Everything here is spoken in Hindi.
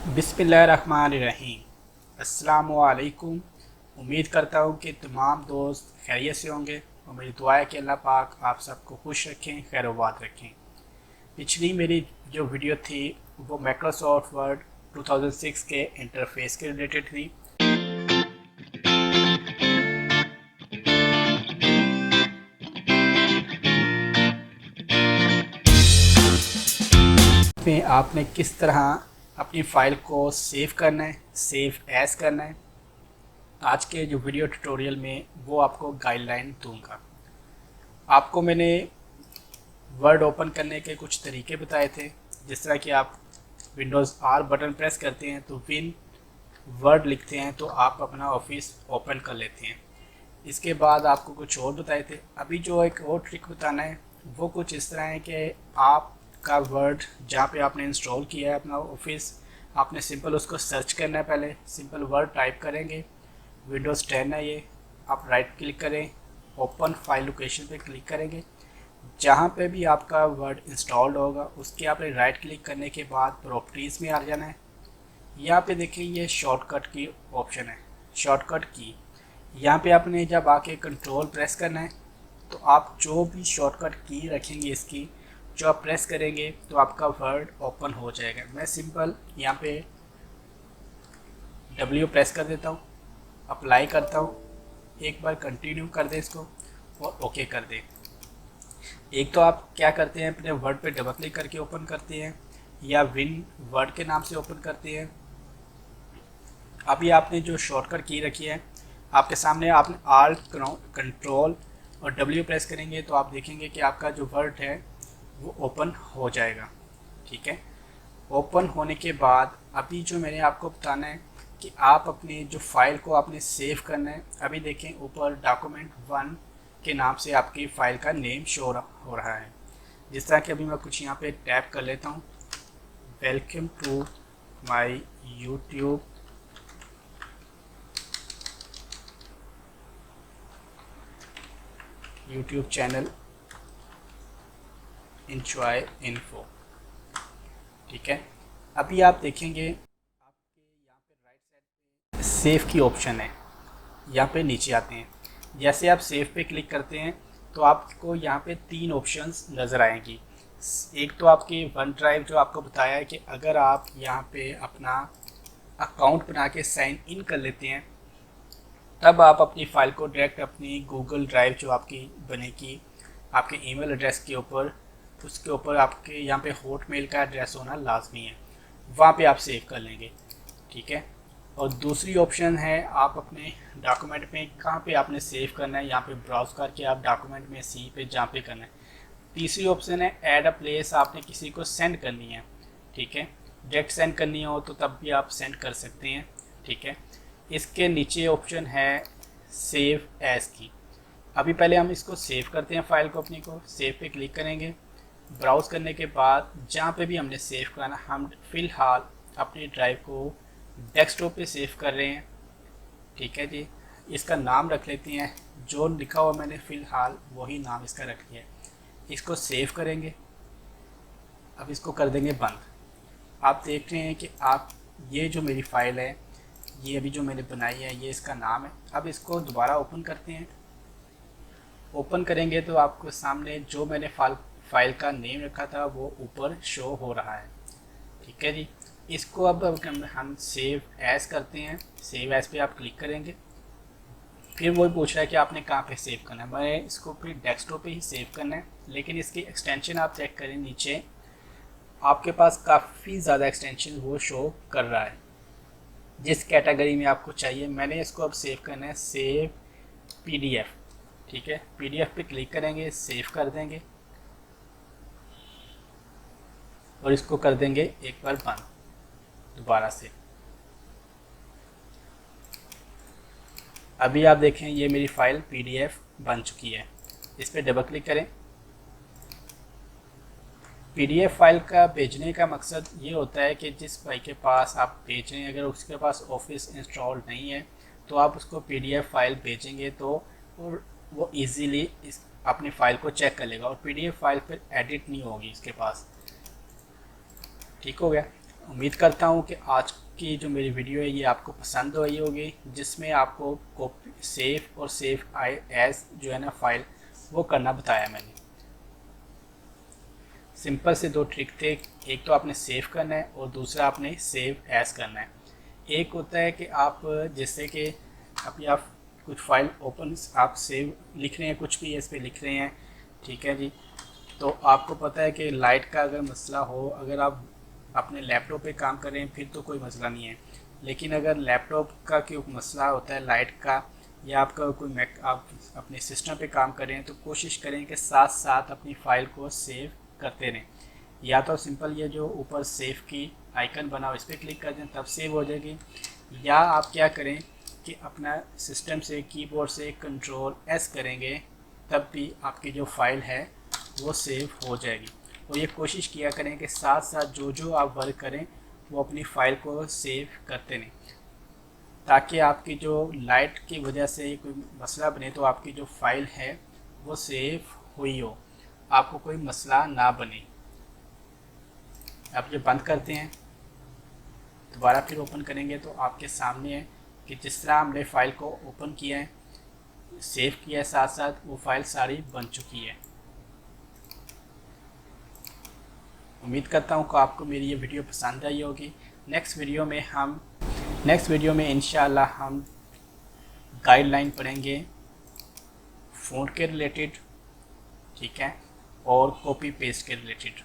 बिस्मिल्लाहिर्रहमानिर्रहीम। अस्सलामुअलैकुम। उम्मीद करता हूँ कि तमाम दोस्त खैरियत से होंगे और मेरी दुआ है कि अल्लाह पाक आप सबको खुश रखें, खैरोबाद रखें। पिछली मेरी जो वीडियो थी वो माइक्रोसॉफ्ट वर्ड 2006 के इंटरफेस के रिलेटेड थी। में आपने किस तरह अपनी फ़ाइल को सेव करना है, सेव एज करना है, आज के जो वीडियो ट्यूटोरियल में वो आपको गाइडलाइन दूंगा। आपको मैंने वर्ड ओपन करने के कुछ तरीके बताए थे, जिस तरह कि आप विंडोज़ आर बटन प्रेस करते हैं तो विन वर्ड लिखते हैं तो आप अपना ऑफिस ओपन कर लेते हैं। इसके बाद आपको कुछ और बताए थे। अभी जो एक और ट्रिक बताना है वो कुछ इस तरह है कि आपका वर्ड जहाँ पे आपने इंस्टॉल किया है अपना ऑफिस, आपने सिंपल उसको सर्च करना है। पहले सिंपल वर्ड टाइप करेंगे, विंडोज़ 10 है ये, आप राइट क्लिक करें, ओपन फाइल लोकेशन पे क्लिक करेंगे। जहाँ पे भी आपका वर्ड इंस्टॉल्ड होगा उसके आपने राइट क्लिक करने के बाद प्रॉपर्टीज़ में आ जाना है। यहाँ पे देखिए ये शॉर्टकट की ऑप्शन है, शॉर्टकट की। यहाँ पे आपने जब आके कंट्रोल प्रेस करना है तो आप जो भी शॉर्टकट की रखेंगे इसकी, जो आप प्रेस करेंगे तो आपका वर्ड ओपन हो जाएगा। मैं सिंपल यहाँ पे W प्रेस कर देता हूँ, अप्लाई करता हूँ, एक बार कंटिन्यू कर दें इसको और ओके कर दें। एक तो आप क्या करते हैं, अपने वर्ड पे डबल क्लिक करके ओपन करते हैं या विन वर्ड के नाम से ओपन करते हैं। अभी आपने जो शॉर्टकट की रखी है आपके सामने, आपने आल्ट कंट्रोल और W प्रेस करेंगे तो आप देखेंगे कि आपका जो वर्ड है वो ओपन हो जाएगा। ठीक है, ओपन होने के बाद अभी जो मैंने आपको बताना है कि आप अपनी जो फाइल को आपने सेव करना है। अभी देखें ऊपर डॉक्यूमेंट 1 के नाम से आपकी फ़ाइल का नेम शो हो रहा है। जिस तरह कि अभी मैं कुछ यहाँ पे टैप कर लेता हूँ, welcome to my YouTube channel enjoy info. ठीक है, अभी आप देखेंगे आपके यहाँ पे राइट साइड पे सेव की ऑप्शन है। यहाँ पे नीचे आते हैं, जैसे आप सेव पे क्लिक करते हैं तो आपको यहाँ पे 3 ऑप्शंस नज़र आएंगी। एक तो आपकी वन ड्राइव, जो आपको बताया है कि अगर आप यहाँ पे अपना अकाउंट बना के साइन इन कर लेते हैं तब आप अपनी फ़ाइल को डायरेक्ट अपनी गूगल ड्राइव जो आपकी बनेगी आपके ईमेल एड्रेस के ऊपर, उसके ऊपर आपके यहाँ पे हॉटमेल का एड्रेस होना लाजमी है, वहाँ पे आप सेव कर लेंगे। ठीक है, और दूसरी ऑप्शन है आप अपने डॉक्यूमेंट में कहाँ पे आपने सेव करना है, यहाँ पे ब्राउज करके आप डॉक्यूमेंट में सी पे जहाँ पे करना है। तीसरी ऑप्शन है ऐड अ प्लेस, आपने किसी को सेंड करनी है। ठीक है, डायरेक्ट सेंड करनी हो तो तब भी आप सेंड कर सकते हैं। ठीक है, इसके नीचे ऑप्शन है सेव एज की। अभी पहले हम इसको सेव करते हैं, फाइल को अपनी को सेव पे क्लिक करेंगे। ब्राउज़ करने के बाद जहाँ पे भी हमने सेव करना, हम फ़िलहाल अपनी ड्राइव को डेस्कटॉप पे सेव कर रहे हैं। ठीक है जी, इसका नाम रख लेते हैं, जो लिखा हुआ मैंने फ़िलहाल वही नाम इसका रख लिया है। इसको सेव करेंगे, अब इसको कर देंगे बंद। आप देख रहे हैं कि आप ये जो मेरी फ़ाइल है, ये अभी जो मैंने बनाई है, ये इसका नाम है। अब इसको दोबारा ओपन करते हैं। ओपन करेंगे तो आपको सामने जो मैंने फाइल का नेम रखा था वो ऊपर शो हो रहा है। ठीक है जी, इसको अब हम सेव एज करते हैं। सेव एज पे आप क्लिक करेंगे, फिर वो पूछ रहा है कि आपने कहाँ पे सेव करना है। मैं इसको फिर डेस्कटॉप पे ही सेव करना है, लेकिन इसकी एक्सटेंशन आप चेक करें, नीचे आपके पास काफ़ी ज़्यादा एक्सटेंशन वो शो कर रहा है जिस कैटेगरी में आपको चाहिए। मैंने इसको अब सेव करना है सेव PDF। ठीक है, PDF पे क्लिक करेंगे, सेव कर देंगे और इसको कर देंगे एक बार बंद दोबारा से। अभी आप देखें ये मेरी फ़ाइल PDF बन चुकी है। इस पर डबल क्लिक करें। PDF फाइल का भेजने का मकसद ये होता है कि जिस भाई के पास आप भेजें, अगर उसके पास ऑफिस इंस्टॉल नहीं है तो आप उसको PDF फाइल भेजेंगे तो और वो इजीली इस अपनी फ़ाइल को चेक कर लेगा और PDF फाइल फिर एडिट नहीं होगी इसके पास। ठीक हो गया। उम्मीद करता हूँ कि आज की जो मेरी वीडियो है ये आपको पसंद आई होगी, जिसमें आपको कॉपी सेव और सेव एज जो है ना फाइल वो करना बताया मैंने। सिंपल से दो ट्रिक थे, एक तो आपने सेव करना है और दूसरा आपने सेव एज करना है। एक होता है कि आप जैसे कि अभी आप कुछ फाइल ओपन आप सेव लिख रहे हैं, कुछ भी इस पर लिख रहे हैं, ठीक है जी। तो आपको पता है कि लाइट का अगर मसला हो, अगर आप अपने लैपटॉप पे काम कर रहे हैं फिर तो कोई मसला नहीं है, लेकिन अगर लैपटॉप का कोई मसला होता है लाइट का, या आपका कोई मैक आप अपने सिस्टम पे काम कर रहे हैं, तो कोशिश करें कि साथ साथ अपनी फ़ाइल को सेव करते रहें। या तो सिंपल ये जो ऊपर सेव की आइकन बना हो इस पर क्लिक कर दें तब सेव हो जाएगी, या आप क्या करें कि अपना सिस्टम से कीबोर्ड से कंट्रोल एस करेंगे तब भी आपकी जो फ़ाइल है वो सेव हो जाएगी। और ये कोशिश किया करें कि साथ साथ जो जो आप वर्क करें वो अपनी फ़ाइल को सेव करते रहें, ताकि आपकी जो लाइट की वजह से कोई मसला बने तो आपकी जो फ़ाइल है वो सेव हुई हो, आपको कोई मसला ना बने। अब ये बंद करते हैं, दोबारा फिर ओपन करेंगे तो आपके सामने है कि जिस तरह हमने फ़ाइल को ओपन किया है, सेव किया है, साथ साथ वो फ़ाइल सारी बन चुकी है। उम्मीद करता हूँ कि आपको मेरी ये वीडियो पसंद आई होगी। नेक्स्ट वीडियो में इंशाल्लाह हम गाइडलाइन पढ़ेंगे फ़ॉन्ट के रिलेटेड, ठीक है, और कॉपी पेस्ट के रिलेटेड।